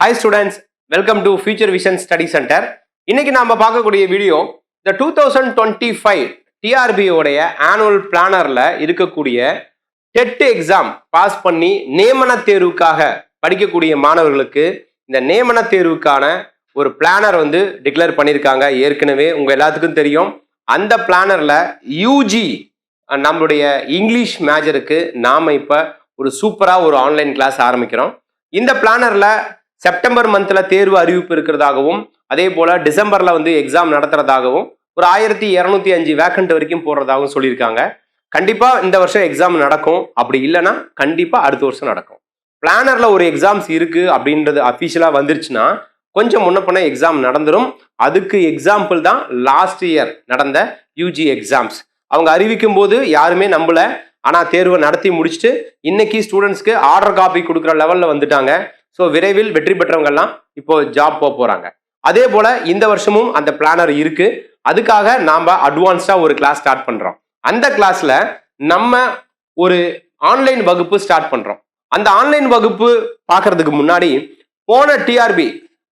Hi students, welcome to Future Vision Study Center. இன்னைக்கு நாம பார்க்கக்கூடிய வீடியோ இந்த 2025 TRB உடைய ஆனுவல் பிளானர்ல இருக்கக்கூடிய டெட் எக்ஸாம் பாஸ் பண்ணி நியமன தேர்வுக்காக படிக்கக்கூடிய மாணவர்களுக்கு இந்த நியமன தேர்வுக்கான ஒரு பிளானர் டிக்ளேர் பண்ணியிருக்காங்க. ஏற்கனவே உங்க எல்லாத்துக்கும் தெரியும். அந்த பிளானர்ல யூஜி நம்மளுடைய இங்கிலீஷ் மேஜருக்கு நாம இப்ப ஒரு சூப்பரா ஒரு ஆன்லைன் கிளாஸ் ஆரம்பிக்கிறோம். இந்த பிளானர்ல செப்டம்பர் மந்த்ல தேர்வு அறிவிப்பு இருக்கிறதாகவும் அதே போல டிசம்பர்ல எக்ஸாம் நடத்துறதாகவும் ஒரு 1205 வேக்கண்ட் வரைக்கும் போடுறதாகவும் சொல்லியிருக்காங்க. கண்டிப்பா இந்த வருஷம் எக்ஸாம் நடக்கும். அப்படி இல்லைன்னா கண்டிப்பா அடுத்த வருஷம் நடக்கும். பிளானர்ல ஒரு எக்ஸாம்ஸ் இருக்கு அப்படின்றது அபிஷியலா வந்துருச்சுன்னா கொஞ்சம் முன்ன பண்ண எக்ஸாம் நடந்துரும். அதுக்கு எக்ஸாம்பிள் தான் லாஸ்ட் இயர் நடந்த யூஜி எக்ஸாம்ஸ். அவங்க அறிவிக்கும் போது யாருமே நம்பல. ஆனா தேர்வை நடத்தி முடிச்சுட்டு இன்னைக்கு ஸ்டூடெண்ட்ஸ்க்கு ஆர்டர் காப்பி கொடுக்குற லெவல்ல வந்துட்டாங்க. ஸோ விரைவில் வெற்றி பெற்றவங்கெல்லாம் இப்போ ஜாப் போறாங்க. அதே போல இந்த வருஷமும் அந்த பிளானர் இருக்கு. அதுக்காக நாம அட்வான்ஸ்டா ஒரு கிளாஸ் ஸ்டார்ட் பண்றோம். அந்த கிளாஸ்ல நம்ம ஒரு ஆன்லைன் வகுப்பு ஸ்டார்ட் பண்றோம். அந்த ஆன்லைன் வகுப்பு பார்க்கறதுக்கு முன்னாடி போன டிஆர்பி,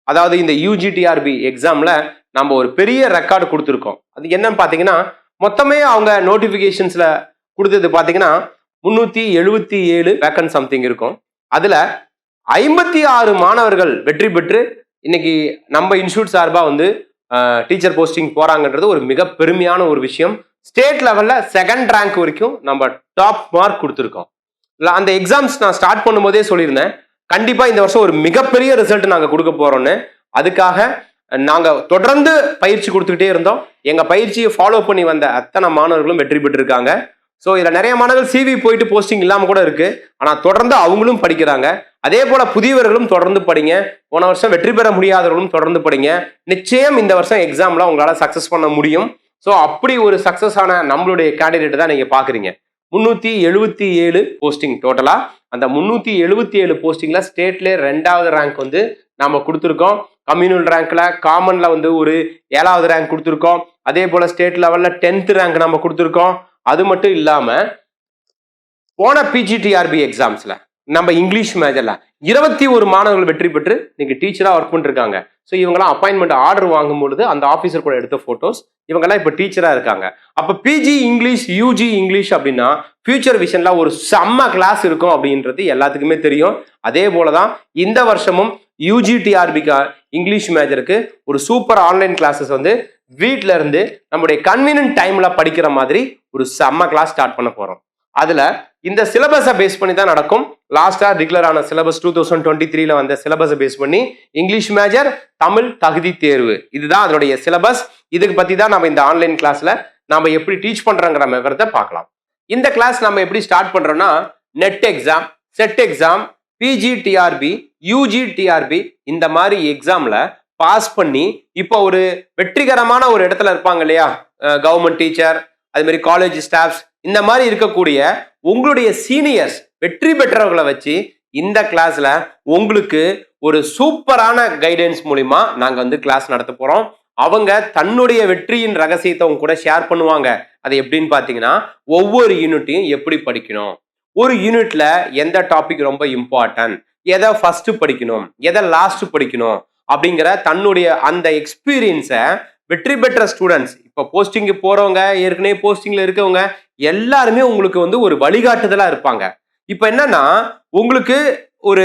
அதாவது இந்த யூஜி டிஆர்பி எக்ஸாம்ல நம்ம ஒரு பெரிய ரெக்கார்டு கொடுத்துருக்கோம். அது என்னன்னு பாத்தீங்கன்னா, மொத்தமே அவங்க நோட்டிபிகேஷன்ஸ்ல கொடுத்தது பாத்தீங்கன்னா 377 வேக்கன்ட் சம்திங் இருக்கும். அதுல 56 மாணவர்கள் வெற்றி பெற்று இன்னைக்கு நம்ம இன்ஸ்டியூட் சார்பா டீச்சர் போஸ்டிங் போறாங்கன்றது ஒரு மிக பெருமையான ஒரு விஷயம். ஸ்டேட் லெவல்ல செகண்ட் ரேங்க் வரைக்கும் நம்ம டாப் மார்க் கொடுத்துருக்கோம். அந்த எக்ஸாம்ஸ் நான் ஸ்டார்ட் பண்ணும்போதே சொல்லியிருந்தேன், கண்டிப்பா இந்த வருஷம் ஒரு மிகப்பெரிய ரிசல்ட் நாங்க கொடுக்க போறோம்னு. அதுக்காக நாங்க தொடர்ந்து பயிற்சி கொடுத்துக்கிட்டே இருந்தோம். எங்க பயிற்சியை ஃபாலோ பண்ணி வந்த அத்தனை மாணவர்களும் வெற்றி பெற்றிருக்காங்க. ஸோ இதுல நிறைய மாணவர்கள் சிவி போயிட்டு போஸ்டிங் இல்லாம கூட இருக்கு. ஆனா தொடர்ந்து அவங்களும் படிக்கிறாங்க. அதே போல புதியவர்களும் தொடர்ந்து படிங்க. போன வருஷம் வெற்றி பெற முடியாதவர்களும் தொடர்ந்து படிங்க. நிச்சயம் இந்த வருஷம் எக்ஸாம்ல உங்களால சக்சஸ் பண்ண முடியும். ஸோ அப்படி ஒரு சக்சஸ் ஆன நம்மளுடைய கேண்டிடேட் தான் நீங்க பாக்குறீங்க. 377 போஸ்டிங் டோட்டலா. அந்த 377 போஸ்டிங்ல ஸ்டேட்ல 2வது ரேங்க் நாம கொடுத்துருக்கோம். கம்யூனல் ரேங்க்ல காமன்ல ஒரு 7வது ரேங்க் கொடுத்துருக்கோம். அதே போல ஸ்டேட் லெவல்ல 10th ரேங்க் நம்ம கொடுத்துருக்கோம். அது மட்டும் இல்லாம போன பிஜிடிஆர்பி எக்ஸாம்ஸ்ல நம்ம இங்கிலீஷ் மேஜர்ல 21 மாணவர்கள் வெற்றி பெற்று இன்னைக்கு டீச்சரா ஒர்க் பண்ணிருக்காங்க. ஸோ இவங்கெல்லாம் அப்பாயின்மெண்ட் ஆர்டர் வாங்கும் பொழுது அந்த ஆபீசர் கூட எடுத்த போட்டோஸ். இவங்கெல்லாம் இப்ப டீச்சரா இருக்காங்க. அப்ப பிஜி இங்கிலீஷ், யூஜி இங்கிலீஷ் அப்படின்னா ஃபியூச்சர் விஷன்ல ஒரு செம்ம கிளாஸ் இருக்கும் அப்படின்றது எல்லாத்துக்குமே தெரியும். அதே போலதான் இந்த வருஷமும் யூஜி டிஆர்பிக்கு இங்கிலீஷ் மேஜருக்கு ஒரு சூப்பர் ஆன்லைன் கிளாஸஸ் வீட்ல இருந்து நம்முடைய கன்வீனியன்ட் டைம்ல படிக்கிற மாதிரி ஒரு செம்ம கிளாஸ் ஸ்டார்ட் பண்ண போறோம். அதுல இந்த சிலபஸை பேஸ் பண்ணி தான் நடக்கும். லாஸ்டா டிக்ளேர் ஆன சிலபஸ் 2023ல வந்த சிலபஸை பேஸ் பண்ணி இங்கிலீஷ் மேஜர், தமிழ் தகுதி தேர்வு, இதுதான் அதனுடைய சிலபஸ். இதுக்கு பத்தி தான் நம்ம இந்த ஆன்லைன் கிளாஸ்ல நாம எப்படி டீச் பண்றோங்கிற விவரத்தை பார்க்கலாம். இந்த கிளாஸ் நம்ம எப்படி ஸ்டார்ட் பண்றோம்னா, net exam, set exam, PG TRP, UG TRP இந்த மாதிரி எக்ஸாம்ல பாஸ் பண்ணி இப்போ ஒரு வெற்றிகரமான ஒரு இடத்துல இருப்பாங்க இல்லையா, கவர்மெண்ட் டீச்சர், அது மாதிரி காலேஜ் ஸ்டாஃப்ஸ், இந்த மாதிரி இருக்கக்கூடிய உங்களுடைய சீனியர்ஸ் வெற்றி பெற்றவர்களை வச்சு இந்த கிளாஸ்ல உங்களுக்கு ஒரு சூப்பரான கைடன்ஸ் மூலியமா நாங்க கிளாஸ் நடத்த போறோம். அவங்க தன்னுடைய வெற்றியின் ரகசியத்தை உங்க கூட ஷேர் பண்ணுவாங்க. அது எப்படின்னு பாத்தீங்கன்னா, ஒவ்வொரு யூனிட்டையும் எப்படி படிக்கணும், ஒரு யூனிட்ல எந்த டாபிக் ரொம்ப இம்பார்ட்டன்ட், எதை ஃபர்ஸ்ட் படிக்கணும், எதை லாஸ்ட் படிக்கணும் அப்படிங்கிற தன்னுடைய அந்த எக்ஸ்பீரியன்ஸை வெற்றி பெற்ற ஸ்டூடெண்ட்ஸ், இப்போ போஸ்டிங் போறவங்க, ஏற்கனவே போஸ்டிங்ல இருக்கவங்க எல்லாருமே உங்களுக்கு ஒரு வழிகாட்டுதலா இருப்பாங்க. இப்ப என்னன்னா, உங்களுக்கு ஒரு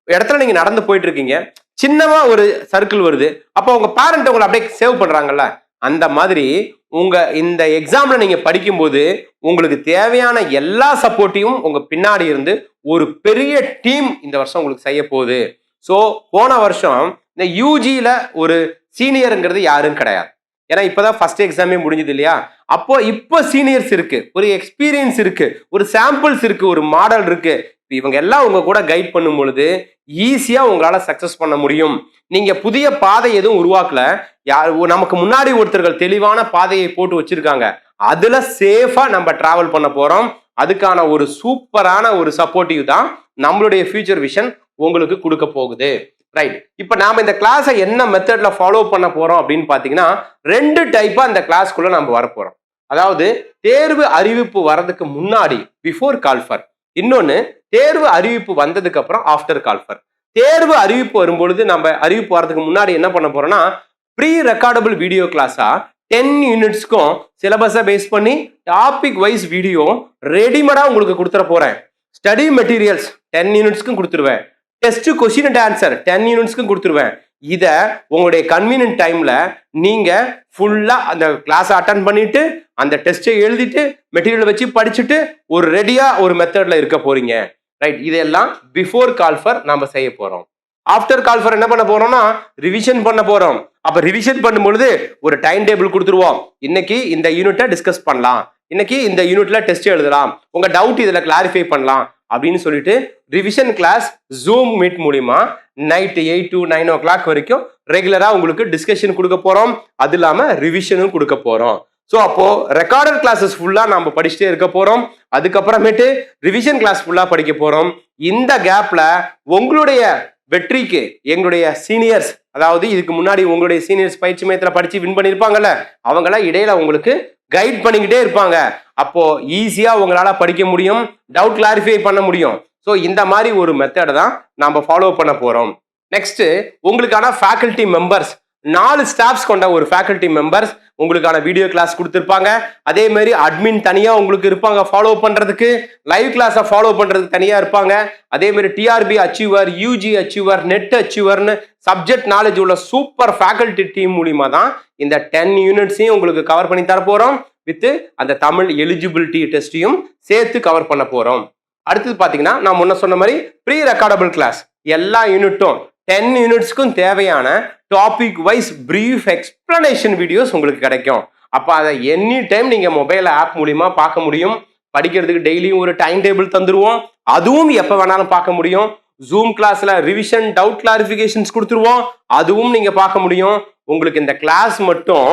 இடத்துல நீங்க நடந்து போயிட்டு இருக்கீங்க, சின்னமா ஒரு சர்க்கிள் வருது, அப்போ உங்க பேரண்ட் உங்களை அப்படியே சேவ் பண்றாங்கல்ல, அந்த மாதிரி உங்க இந்த எக்ஸாம்ல நீங்க படிக்கும்போது உங்களுக்கு தேவையான எல்லா சப்போர்ட்டையும் உங்க பின்னாடி இருந்து ஒரு பெரிய டீம் இந்த வருஷம் உங்களுக்கு செய்ய போகுது. ஸோ போன வருஷம் இந்த யூஜியில ஒரு சீனியருங்கிறது யாரும் கிடையாது. ஏன்னா இப்பதான் ஃபர்ஸ்ட் எக்ஸாமே முடிஞ்சது இல்லையா. அப்போ இப்போ சீனியர்ஸ் இருக்கு, ஒரு எக்ஸ்பீரியன்ஸ் இருக்கு, ஒரு சாம்பிள்ஸ் இருக்கு, ஒரு மாடல் இருக்கு. இவங்க எல்லாம் உங்க கூட கைட் பண்ணும் பொழுது ஈஸியா உங்களால சக்சஸ் பண்ண முடியும். நீங்க புதிய பாதை எதுவும் உருவாக்கல, நமக்கு முன்னாடி ஒருத்தர்கள் தெளிவான பாதையை போட்டு வச்சிருக்காங்க. அதுல சேஃபா நம்ம டிராவல் பண்ண போறோம். அதுக்கான ஒரு சூப்பரான ஒரு சப்போர்ட்டிவ் தான் நம்மளுடைய ஃபியூச்சர் விஷன் உங்களுக்கு கொடுக்க போகுது. ரைட். இப்ப நாம இந்த கிளாஸை என்ன மெத்தட்ல ஃபாலோ பண்ண போறோம் அப்படின்னு பாத்தீங்கன்னா, 2 டைப்பா இந்த கிளாஸ்க்குள்ள நம்ம வர போறோம். அதாவது தேர்வு அறிவிப்பு வரதுக்கு முன்னாடி பிஃபோர் கால்ஃபர், இன்னொன்னு தேர்வு அறிவிப்பு வந்ததுக்கு அப்புறம் ஆஃப்டர் கால்ஃபர். தேர்வு அறிவிப்பு வரும்பொழுது நம்ம அறிவிப்பு வரதுக்கு முன்னாடி என்ன பண்ண போறோம்னா ப்ரீ ரெக்கார்டபிள் வீடியோ கிளாஸா 10 யூனிட்ஸ்க்கும் சிலபஸை பேஸ் பண்ணி டாபிக் வைஸ் வீடியோ ரெடிமேடா உங்களுக்கு கொடுத்துட போறேன். ஸ்டடி மெட்டீரியல்ஸ் 10 யூனிட்ஸ்க்கும் கொடுத்துருவேன். டெஸ்ட் கொஸ்டின் அண்ட் ஆன்சர் 10 யூனிட்ஸ்க்கும் கொடுத்துருவேன். இதை உங்களுடைய கன்வீனியன்ட் டைம்ல நீங்க ஃபுல்லா அந்த கிளாஸ் அட்டன் பண்ணிட்டு அந்த டெஸ்ட்டை எழுதிட்டு மெட்டீரியல் வச்சு படிச்சுட்டு ஒரு ரெடியா ஒரு மெத்தட்ல இருக்க போறீங்க. ரைட், இதெல்லாம் பிஃபோர் கால்ஃபர் நம்ம செய்ய போறோம். ஆஃப்டர் கால்ஃபர் என்ன பண்ண போறோம்னா ரிவிஷன் பண்ண போறோம். அப்ப ரிவிஷன் பண்ணும்பொழுது ஒரு டைம் டேபிள் கொடுத்துருவோம். இன்னைக்கு இந்த யூனிட்டை டிஸ்கஸ் பண்ணலாம், இன்னைக்கு இந்த யூனிட்ல டெஸ்ட் எழுதலாம், உங்க டவுட் இதுல கிளாரிஃபை பண்ணலாம் அப்படின்னு சொல்லிட்டு ரிவிஷன் கிளாஸ் ஜூம் மீட் மூலியமா நைட் 8 to 9 o'clock வரைக்கும் ரெகுலரா உங்களுக்கு டிஸ்கஷன் கொடுக்க போறோம். அது இல்லாம ரிவிஷனும் கொடுக்க போறோம். ஸோ அப்போ ரெக்கார்டட் கிளாஸஸ் ஃபுல்லா நம்ம படிச்சுட்டே இருக்க போறோம். அதுக்கப்புறமேட்டு ரிவிஷன் கிளாஸ் ஃபுல்லா படிக்க போறோம். இந்த கேப்ல உங்களுடைய வெற்றிக்கு எங்களுடைய சீனியர்ஸ், அதாவது இதுக்கு முன்னாடி உங்களுடைய சீனியர்ஸ் பயிற்சி மையத்தில் படிச்சு வின் பண்ணியிருப்பாங்கல்ல, அவங்களாம் இடையில உங்களுக்கு கைட் பண்ணிக்கிட்டே இருப்பாங்க. அப்போ ஈஸியா உங்களால படிக்க முடியும், டவுட் கிளாரிஃபை பண்ண முடியும். ஸோ இந்த மாதிரி ஒரு மெத்தட் தான் நம்ம ஃபாலோ பண்ண போறோம். நெக்ஸ்ட் உங்களுக்கான ஃபேக்கல்டி மெம்பர்ஸ் 4 ஸ்டாஃப்ஸ் கொண்ட ஒரு ஃபேக்கல்டி மெம்பர்ஸ் உங்களுக்கான வீடியோ கிளாஸ் கொடுத்துருப்பாங்க. அதே மாதிரி அட்மின் தனியா உங்களுக்கு இருப்பாங்க ஃபாலோ பண்றதுக்கு, லைவ் கிளாஸை ஃபாலோ பண்றதுக்கு தனியா இருப்பாங்க. அதே மாதிரி TRB achiever, UG achiever, NET அச்சீவர்னு சப்ஜெக்ட் நாலேஜ் உள்ள சூப்பர் ஃபேக்கல்டி டீம் மூலியமா தான் இந்த 10 யூனிட்ஸையும் உங்களுக்கு கவர் பண்ணி தர போறோம். வித் அந்த தமிழ் எலிஜிபிலிட்டி டெஸ்டையும் சேர்த்து கவர் பண்ண போறோம். அடுத்தது பாத்தீங்கன்னா நான் முன்ன சொன்ன மாதிரி ப்ரீ ரெக்கார்டபிள் கிளாஸ் எல்லா யூனிட்டும் 10 யூனிட்ஸ்க்கும் தேவையான topic wise brief explanation videos உங்களுக்கு கிடைக்கும். அப்போ அதை எனி டைம் நீங்க மொபைல் ஆப் மூலியமா பார்க்க முடியும். படிக்கிறதுக்கு டெய்லியும் ஒரு டைம் டேபிள் தந்துருவோம், அதுவும் எப்போ வேணாலும் பார்க்க முடியும். ஜூம் கிளாஸ்ல ரிவிஷன் டவுட் கிளாரிஃபிகேஷன்ஸ் கொடுத்துருவோம், அதுவும் நீங்க பார்க்க முடியும். உங்களுக்கு இந்த கிளாஸ் மட்டும்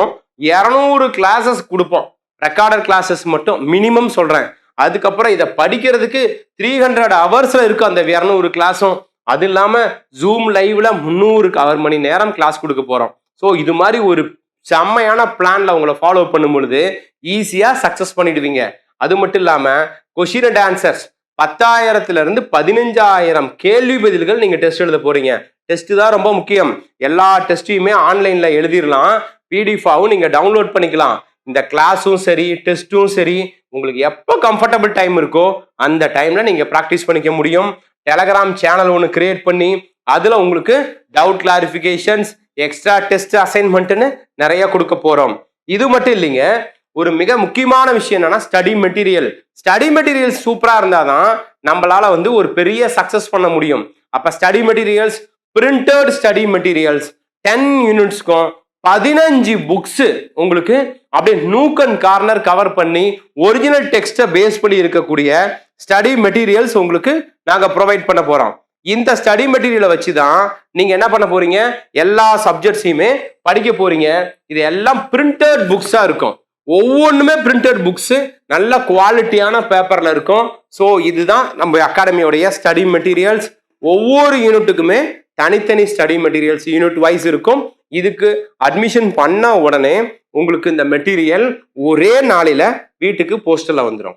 200 கிளாஸஸ் கொடுப்போம், ரெக்கார்டர் கிளாஸஸ் மட்டும் மினிமம் சொல்றேன். அதுக்கப்புறம் இதை படிக்கிறதுக்கு 300 ஹவர்ஸ்ல இருக்கும் அந்த 200 கிளாஸும். அது இல்லாம ஜூம் லைவ்ல 300 மணி நேரம் கிளாஸ் கொடுக்க போறோம். ஸோ இது மாதிரி ஒரு செம்மையான பிளான்ல உங்களை ஃபாலோ பண்ணும் பொழுது ஈஸியா சக்சஸ் பண்ணிடுவீங்க. அது மட்டும் இல்லாம கொஸ்டின் அண்ட் ஆன்சர்ஸ் 10,000 இருந்து 15,000 கேள்வி பதில்கள் நீங்க டெஸ்ட் எழுத போறீங்க. டெஸ்ட் தான் ரொம்ப முக்கியம். எல்லா டெஸ்ட்டையுமே ஆன்லைன்ல எழுதிடலாம், பிடிஎஃபாவும் நீங்க டவுன்லோட் பண்ணிக்கலாம். இந்த கிளாஸும் சரி டெஸ்ட்டும் சரி உங்களுக்கு எப்போ கம்ஃபர்டபுள் டைம் இருக்கோ அந்த டைம்ல நீங்க ப்ராக்டிஸ் பண்ணிக்க முடியும். டெலகிராம் சேனல் ஒன்று கிரியேட் பண்ணி அதுல உங்களுக்கு டவுட் கிளாரிஃபிகேஷன்ஸ், எக்ஸ்ட்ரா டெஸ்ட் அசைன்மெண்ட்னு நிறைய கொடுக்க போறோம். இது மட்டும் இல்லைங்க, ஒரு மிக முக்கியமான விஷயம் என்னன்னா ஸ்டடி மெட்டீரியல். ஸ்டடி மெட்டீரியல்ஸ் சூப்பரா இருந்தாதான் நம்மளால ஒரு பெரிய சக்சஸ் பண்ண முடியும். அப்ப study materials, printed study materials 10 யூனிட்ஸ்க்கும் 15 books உங்களுக்கு அப்படியே நூக் அண்ட் கார்னர் கவர் பண்ணி ஒரிஜினல் டெக்ஸ்டை பேஸ் பண்ணி இருக்கக்கூடிய ஸ்டடி மெட்டீரியல்ஸ் உங்களுக்கு நாங்க ப்ரொவைட் பண்ண போறோம். இந்த ஸ்டடி மெட்டீரியலை வச்சு தான் நீங்க என்ன பண்ண போறீங்க, எல்லா சப்ஜெக்ட்ஸையுமே படிக்க போறீங்க. இது எல்லாம் பிரிண்டட் புக்ஸா இருக்கும், ஒவ்வொன்றுமே பிரிண்டட் புக்ஸ், நல்ல குவாலிட்டியான பேப்பர்ல இருக்கும். ஸோ இதுதான் நம்ம அகாடமியோடைய ஸ்டடி மெட்டீரியல்ஸ். ஒவ்வொரு யூனிட்டுக்குமே தனித்தனி ஸ்டடி மெட்டீரியல்ஸ் யூனிட் வைஸ் இருக்கும். இதுக்கு அட்மிஷன் பண்ண உடனே உங்களுக்கு இந்த மெட்டீரியல் ஒரே நாளில வீட்டுக்கு போஸ்டர்ல வந்துடும்.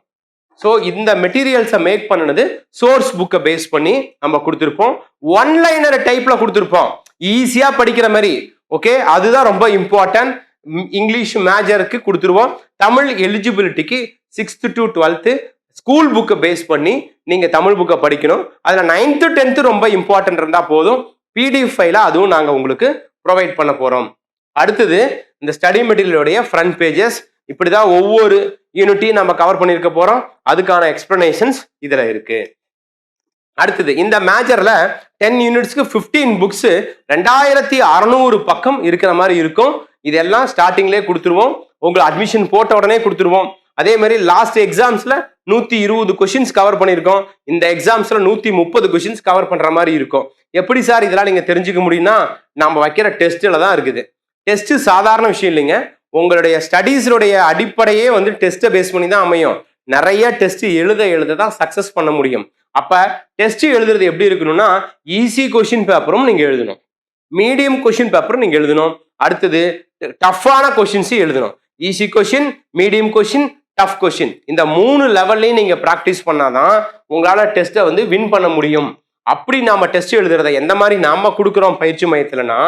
ஸோ இந்த மெட்டீரியல்ஸை மேக் பண்ணது சோர்ஸ் புக்கை பேஸ் பண்ணி நம்ம கொடுத்துருப்போம். ஒன்லைனர் டைப்ல கொடுத்துருப்போம், ஈஸியா படிக்கிற மாதிரி. ஓகே, அதுதான் ரொம்ப இம்பார்ட்டன்ட். இங்கிலீஷ் மேஜருக்கு கொடுத்துருவோம். தமிழ் எலிஜிபிலிட்டிக்கு 6th to 12th ஸ்கூல் புக்கை பேஸ் பண்ணி நீங்க தமிழ் புக்கை படிக்கணும். அதுல 9th 10th ரொம்ப இம்பார்ட்டன்ட் இருந்தா போதும். பிடிஎஃப் ஃபைல அதுவும் நாங்க உங்களுக்கு ப்ரொவைட் பண்ண போறோம். அடுத்தது இந்த ஸ்டடி மெட்டீரியலுடைய ஃப்ரண்ட் பேஜஸ், இப்படிதான் ஒவ்வொரு யூனிட்டையும் நம்ம கவர் பண்ணியிருக்க போறோம். அதுக்கான எக்ஸ்பிளனேஷன்ஸ் இதுல இருக்கு. அடுத்தது இந்த மேஜர்ல 10 யூனிட்ஸ்க்கு 15 புக்ஸ் 2600 பக்கம் இருக்கிற மாதிரி இருக்கும். இதெல்லாம் ஸ்டார்டிங்லேயே கொடுத்துருவோம், உங்களுக்கு அட்மிஷன் போட்ட உடனே கொடுத்துருவோம். அதே மாதிரி லாஸ்ட் எக்ஸாம்ஸ்ல 120 கொஸ்டின்ஸ் கவர் பண்ணியிருக்கோம். இந்த எக்ஸாம்ஸ்ல 130 கொஸ்டின்ஸ் கவர் பண்ற மாதிரி இருக்கும். எப்படி சார் இதெல்லாம் நீங்க தெரிஞ்சுக்க முடியும்னா நம்ம வைக்கிற டெஸ்ட்ல தான் இருக்குது. டெஸ்ட் சாதாரண விஷயம் இல்லைங்க, உங்களுடைய ஸ்டடீஸோடைய அடிப்படையே டெஸ்ட்டை பேஸ் பண்ணி தான் அமையும். நிறைய டெஸ்ட் எழுத தான் சக்சஸ் பண்ண முடியும். அப்ப டெஸ்ட் எழுதுறது எப்படி இருக்கணும்னா ஈஸி கொஸ்டின் பேப்பரும் நீங்க எழுதணும், மீடியம் கொஸ்டின் பேப்பரும் நீங்க எழுதணும். அடுத்தது டஃப்பான கொஸ்டின்ஸும் எழுதணும். Easy question, medium question, tough question, இந்த 3 லெவல்லையும் நீங்க ப்ராக்டிஸ் பண்ணாதான் உங்களால டெஸ்ட்டை வின் பண்ண முடியும். அப்படி நாம டெஸ்ட் எழுதுறத எந்த மாதிரி நாம கொடுக்குறோம் பயிற்சி மையத்துலனா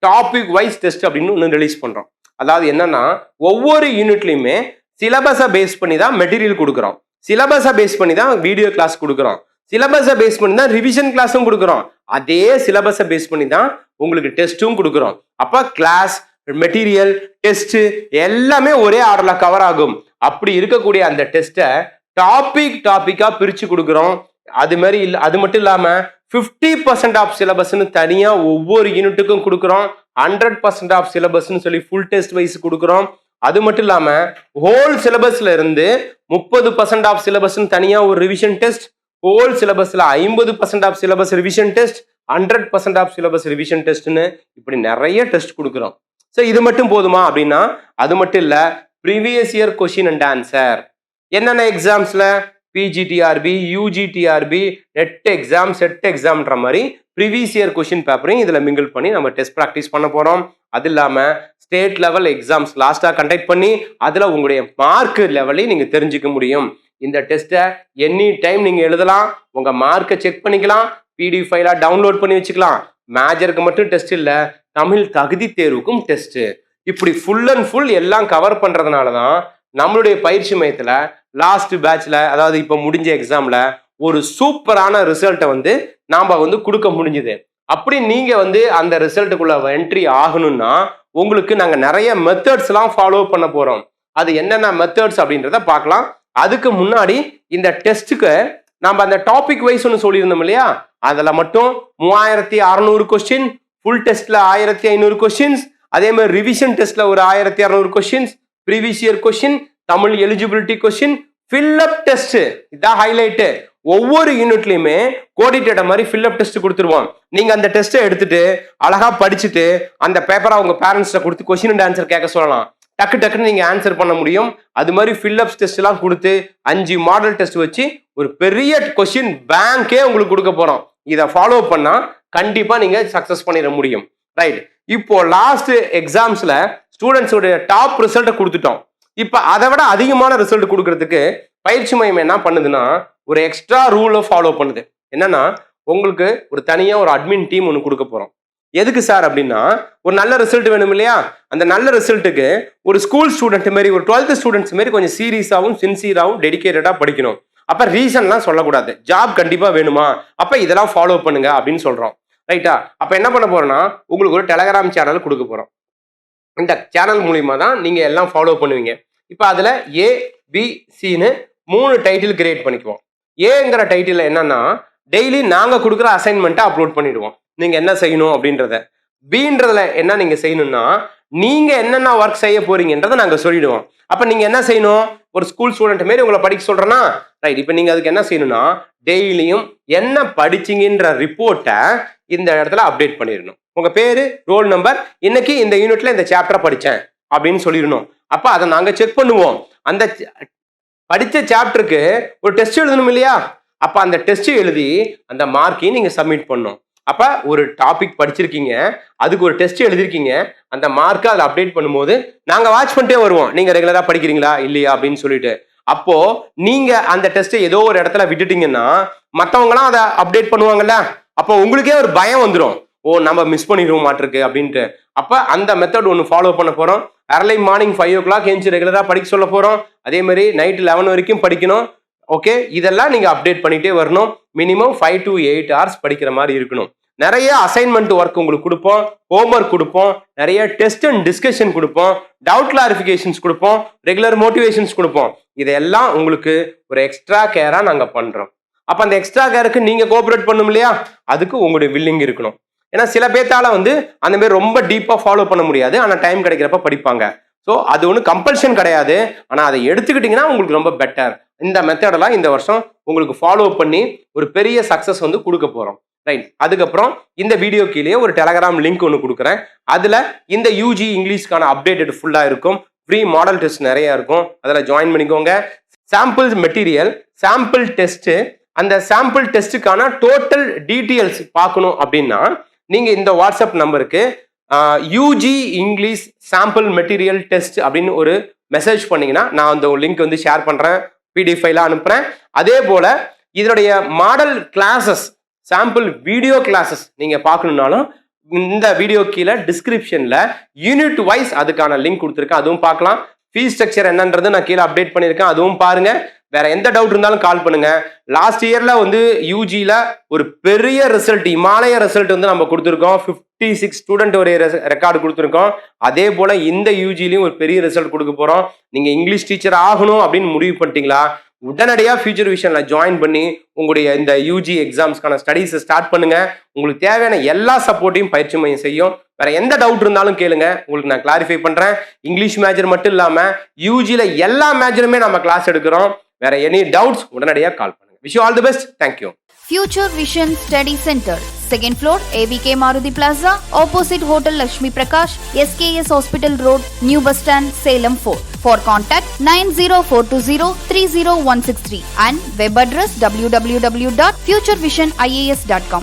டாபிக் வைஸ் டெஸ்ட் அப்படின்னு ஒன்று ரிலீஸ் பண்றோம். அதாவது என்னன்னா ஒவ்வொரு யூனிட்லையுமே சிலபஸை பேஸ் பண்ணி தான் மெட்டீரியல் கொடுக்குறோம், சிலபஸை பேஸ் பண்ணி தான் வீடியோ கிளாஸ் கொடுக்குறோம், சிலபஸை பேஸ் பண்ணி தான் ரிவிஷன் கிளாஸும் கொடுக்குறோம், அதே சிலபஸை பேஸ் பண்ணி தான் உங்களுக்கு டெஸ்ட்டும் கொடுக்குறோம். அப்ப கிளாஸ் மெட்டீரியல் டெஸ்ட் எல்லாமே ஒரே ஆர்டர்ல கவர் ஆகும். அப்படி இருக்கக்கூடிய அந்த டெஸ்ட்டை டாபிக்கா பிரிச்சு கொடுக்குறோம். அது மாதிரி இல்ல, அது மட்டும் இல்லாம 50% ஆஃப் சிலபஸ்ன்னு தனியா ஒவ்வொரு யூனிட்டுக்கும் கொடுக்குறோம். 100% ஆஃப் சிலபஸ்ன்னு சொல்லி ஃபுல் டெஸ்ட் வைஸ் கொடுக்குறோம். அது மட்டும் இல்லாம ஹோல் சிலபஸ்ல இருந்து 30% ஆஃப் சிலபஸ்ன்னு தனியா ஒரு ரிவிஷன் டெஸ்ட், ஹோல் சிலபஸ்ல 50% of syllabus revision test, 100% of syllabus revision டெஸ்ட்னு இப்படி நிறைய டெஸ்ட் கொடுக்குறோம். ஸோ இது மட்டும் போதுமா அப்படின்னா அது மட்டும் இல்ல, previous year question and answer என்னென்ன எக்ஸாம்ஸ்ல PGTRB, UGTRB, NET exam, SET எக்ஸாம்ன்ற மாதிரி ப்ரீவியஸ் இயர் கொஸ்டின் பேப்பரையும் இதில் மிங்கிள் பண்ணி நம்ம டெஸ்ட் ப்ராக்டிஸ் பண்ண போகிறோம். அது இல்லாமல் ஸ்டேட் லெவல் எக்ஸாம்ஸ் லாஸ்ட்டாக கண்டக்ட் பண்ணி அதில் உங்களுடைய மார்க் லெவலையும் நீங்கள் தெரிஞ்சுக்க முடியும். இந்த டெஸ்ட்டை எனி டைம் நீங்கள் எழுதலாம், உங்கள் மார்க்கை செக் பண்ணிக்கலாம், பிடிஎஃப் ஃபைலாக டவுன்லோட் பண்ணி வச்சுக்கலாம். மேஜருக்கு மட்டும் டெஸ்ட் இல்லை, தமிழ் தகுதி தேர்வுக்கும் டெஸ்ட்டு. இப்படி ஃபுல் அண்ட் ஃபுல் எல்லாம் கவர் பண்ணுறதுனால தான் நம்மளுடைய பயிற்சி மையத்தில் லாஸ்ட் பேட்ச்ல, அதாவது இப்போ முடிஞ்ச எக்ஸாம்ல ஒரு சூப்பரான ரிசல்ட்டை வந்து நாம வந்து கொடுக்க முடிஞ்சுது. அப்படி நீங்க வந்து அந்த ரிசல்ட்டுக்குள்ள என்ட்ரி ஆகணும்னா உங்களுக்கு நாங்க நிறைய மெத்தட்ஸ் எல்லாம் ஃபாலோ பண்ண போறோம். அது என்னென்ன மெத்தட்ஸ் அப்படின்றத பார்க்கலாம். அதுக்கு முன்னாடி இந்த டெஸ்ட்டுக்கு நம்ம அந்த டாபிக் வைஸ் ஒன்று சொல்லியிருந்தோம் இல்லையா, அதில் மட்டும் 3600 கொஸ்டின், ஃபுல் டெஸ்ட்ல 1500 கொஸ்டின்ஸ், அதே மாதிரி ரிவிஷன் டெஸ்ட்ல ஒரு 1200 questions, previous year question, Tamil eligibility question, fill up test. இதான் ஹைலைட். ஒவ்வொரு யூனிட்லயுமே கோடிட்டேட்ட மாதிரி ஃபில்அப் டெஸ்ட் கொடுத்துருவோம். நீங்க அந்த டெஸ்ட்டை எடுத்துட்டு அழகா படிச்சுட்டு அந்த பேப்பரை உங்க பேரண்ட்ஸ்ட கொடுத்து கொஸ்டின் அண்ட் ஆன்சர் கேட்க சொல்லலாம். டக்குன்னு நீங்க ஆன்சர் பண்ண முடியும். அது மாதிரி ஃபில்அப் டெஸ்ட் எல்லாம் கொடுத்து 5 மாடல் டெஸ்ட் வச்சு ஒரு பெரிய கொஸ்டின் பேங்கே உங்களுக்கு கொடுக்க போறோம். இதை ஃபாலோ பண்ணா கண்டிப்பா நீங்க சக்சஸ் பண்ணிட முடியும். ரைட், இப்போ லாஸ்ட் எக்ஸாம்ஸ்ல ஸ்டூடெண்ட்ஸோட டாப் ரிசல்ட்டை கொடுத்துட்டோம். இப்ப அதை விட அதிகமான ரிசல்ட் கொடுக்கறதுக்கு பயிற்சி மையம் என்ன பண்ணுதுன்னா ஒரு எக்ஸ்ட்ரா ரூலை ஃபாலோ பண்ணுது. என்னன்னா உங்களுக்கு ஒரு தனியா ஒரு அட்மின் டீம் ஒன்று கொடுக்க போறோம். எதுக்கு சார் அப்படின்னா ஒரு நல்ல ரிசல்ட் வேணும் இல்லையா, அந்த நல்ல ரிசல்ட்டுக்கு ஒரு ஸ்கூல் ஸ்டூடெண்ட் மாரி, ஒரு 12th ஸ்டூடெண்ட்ஸ் மாரி கொஞ்சம் சீரியஸாகவும் சின்சியராகவும் டெடிகேட்டடா படிக்கணும். அப்ப ரீசன்லாம் சொல்லக்கூடாது, ஜாப் கண்டிப்பா வேணுமா, அப்ப இதெல்லாம் ஃபாலோ பண்ணுங்க அப்படின்னு சொல்றோம். ரைட்டா, அப்ப என்ன பண்ண போறோம்னா உங்களுக்கு ஒரு டெலகிராம் சேனல் கொடுக்க போறோம். இந்த சேனல் மூலியமா தான் நீங்க எல்லாம் ஃபாலோ பண்ணுவீங்க. இப்ப அதுல ABCன்னு 3 டைட்டில் கிரியேட் பண்ணிக்குவோம். ஏங்கிற டைட்டில் என்னன்னா டெய்லி நாங்க கொடுக்குற அசைன்மெண்ட்டை அப்லோட் பண்ணிடுவோம், நீங்க என்ன செய்யணும் அப்படின்றத. Bன்றதுல என்ன நீங்க செய்யணும்னா நீங்க என்னென்ன ஒர்க் செய்ய போறீங்கன்றதை நாங்க சொல்லிடுவோம். அப்ப நீங்க என்ன செய்யணும், ஒரு ஸ்கூல் ஸ்டூடெண்ட் மாரி உங்களை படிக்க சொல்றேன்னா ரைட், இப்ப நீங்க அதுக்கு என்ன செய்யணும்னா டெய்லியும் என்ன படிச்சீங்கன்ற ரிப்போர்ட்டை இந்த இடத்துல அப்டேட் பண்ணிடணும். உங்க பேரு, ரோல் நம்பர், இன்னைக்கு இந்த யூனிட்ல இந்த சாப்டரை படிச்சேன் அப்படின்னு சொல்லிடணும். அப்ப அதை நாங்க செக் பண்ணுவோம். அந்த படிச்ச சாப்டருக்கு ஒரு டெஸ்ட் எழுதணும் இல்லையா, அப்ப அந்த டெஸ்ட் எழுதி அந்த மார்க்கையும் நீங்க சப்மிட் பண்ணணும். அப்ப ஒரு டாபிக் படிச்சிருக்கீங்க, அதுக்கு ஒரு டெஸ்ட் எழுதிருக்கீங்க, அந்த மார்க்கை அதில் அப்டேட் பண்ணும்போது நாங்க வாட்ச் பண்ணிட்டே வருவோம், நீங்க ரெகுலரா படிக்கிறீங்களா இல்லையா அப்படின்னு சொல்லிட்டு. அப்போ நீங்க அந்த டெஸ்ட்டை ஏதோ ஒரு இடத்துல விட்டுட்டீங்கன்னா மற்றவங்களாம் அதை அப்டேட் பண்ணுவாங்கல்ல, அப்போ உங்களுக்கே ஒரு பயம் வந்துடும், ஓ நம்ம மிஸ் பண்ணிடுவோம் மாட்டிருக்கு அப்படின்ட்டு. அப்ப அந்த மெத்தட் ஒன்று ஃபாலோ பண்ண போறோம். அர்லி மார்னிங் 5 o'clock எழுந்து ரெகுலரா படிக்க சொல்ல போறோம். அதே மாதிரி நைட் 11 வரைக்கும் படிக்கணும். ஓகே, இதெல்லாம் நீங்க அப்டேட் பண்ணிட்டே வரணும். மினிமம் 5 to 8 hours படிக்கிற மாதிரி இருக்கணும். நிறைய அசைன்மெண்ட் ஒர்க் உங்களுக்கு கொடுப்போம், ஹோம்ஒர்க் கொடுப்போம், நிறைய டெஸ்ட் அண்ட் டிஸ்கஷன் கொடுப்போம், டவுட் கிளாரிஃபிகேஷன்ஸ் கொடுப்போம், ரெகுலர் மோட்டிவேஷன்ஸ் கொடுப்போம். இதெல்லாம் உங்களுக்கு ஒரு எக்ஸ்ட்ரா கேரா நாங்க பண்றோம். அப்ப அந்த எக்ஸ்ட்ரா கேருக்கு நீங்க கோஆபரேட் பண்ணும் இல்லையா, அதுக்கு உங்களுடைய வில்லிங் இருக்கணும். ஏன்னா சில பேர்த்தால வந்து அந்த மாதிரி ரொம்ப டீப்பா ஃபாலோ பண்ண முடியாது, ஆனா டைம் கிடைக்கிறப்ப படிப்பாங்க. ஸோ அது ஒன்றும் கம்பல்ஷன் கிடையாது, ஆனா அதை எடுத்துக்கிட்டீங்கன்னா உங்களுக்கு ரொம்ப பெட்டர். இந்த மெத்தடெல்லாம் இந்த வருஷம் உங்களுக்கு ஃபாலோ பண்ணி ஒரு பெரிய சக்சஸ் வந்து கொடுக்க போறோம். ரைட், அதுக்கப்புறம் இந்த வீடியோ கீழே ஒரு டெலகிராம் லிங்க் ஒன்று கொடுக்குறேன். அதுல இந்த யூஜி இங்கிலீஷ்க்கான அப்டேட்டட் ஃபுல்லா இருக்கும், ஃப்ரீ மாடல் டெஸ்ட் நிறைய இருக்கும், அதில் ஜாயின் பண்ணிக்கோங்க. சாம்பிள் மெட்டீரியல், சாம்பிள் டெஸ்ட், அந்த சாம்பிள் டெஸ்ட்டுக்கான டோட்டல் டீட்டெயில்ஸ் பார்க்கணும் அப்படின்னா நீங்க இந்த வாட்ஸ்அப் நம்பருக்கு UG English sample material test அப்படின்னு ஒரு மெசேஜ் பண்ணீங்கன்னா நான் அந்த லிங்க் வந்து ஷேர் பண்றேன், பிடிஎஃப் ஃபைலா அனுப்புறேன். அதே போல இதனுடைய model classes sample video classes நீங்க பார்க்கணும்னாலும் இந்த வீடியோ கீழே டிஸ்கிரிப்ஷன்ல யூனிட் வைஸ் அதுக்கான லிங்க் கொடுத்துருக்கேன், அதுவும் பார்க்கலாம். ஃபீஸ் ஸ்ட்ரக்சர் என்னன்றது நான் கீழே அப்டேட் பண்ணியிருக்கேன், அதுவும் பாருங்க. வேற எந்த டவுட் இருந்தாலும் கால் பண்ணுங்க. லாஸ்ட் இயர்ல வந்து யூஜில ஒரு பெரிய ரிசல்ட், இமாலய ரிசல்ட் வந்து நம்ம கொடுத்துருக்கோம். 56 ஸ்டூடெண்ட் ஒரு ரெக்கார்டு கொடுத்துருக்கோம். அதே போல இந்த யூஜிலையும் ஒரு பெரிய ரிசல்ட் கொடுக்க போறோம். நீங்க இங்கிலீஷ் டீச்சர் ஆகணும் அப்படின்னு முடிவு பண்ணிட்டீங்களா, உடனடியாக ஃபியூச்சர் விஷன்ல ஜாயின் பண்ணி உங்களுடைய இந்த யூஜி எக்ஸாம்ஸ்க்கான ஸ்டடீஸை ஸ்டார்ட் பண்ணுங்க. உங்களுக்கு தேவையான எல்லா சப்போர்ட்டையும் பயிற்சி மையம் செய்யும். வேற எந்த டவுட் இருந்தாலும் கேளுங்க, உங்களுக்கு நான் கிளாரிஃபை பண்றேன். இங்கிலீஷ் மேஜர் மட்டும் இல்லாம யூஜில எல்லா மேஜருமே நம்ம கிளாஸ் எடுக்கிறோம். வேற எனி டவுட்ஸ் உடனடியாக கால் பண்ணுங்க. Wish you all the best. Thank you. Future Vision Study Center, 2nd floor, ABK Maruti Plaza, opposite Hotel Lakshmi Prakash, SKS Hospital Road, New Bus Stand, Salem 4. For contact 90420 30163 and web address www.futurevision.ias.com.